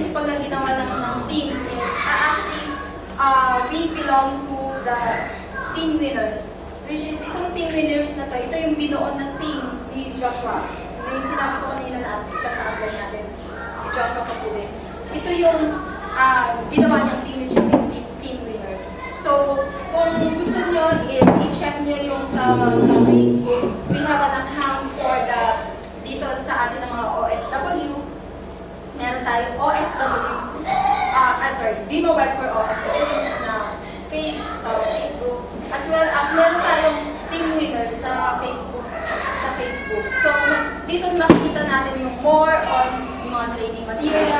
principle na ginawa ng team is, actually, we belong to the team winners. Which is, itong team winners na to, ito yung binuo ng team ni Joshua. Yung sinabi ko kanina na isa sa apply natin, si Joshua Kapube. Ito yung ginawa niyang team, which is yung team winners. So, kung gusto nyo, i-check nyo yung sa Facebook, we have an account for dito sa atin ng mga OFW. Meron tayong OFW, Bima Web for OFW na page sa Facebook. As well as meron tayong team winners sa Facebook. So, dito makikita natin yung more on yung mga training materials,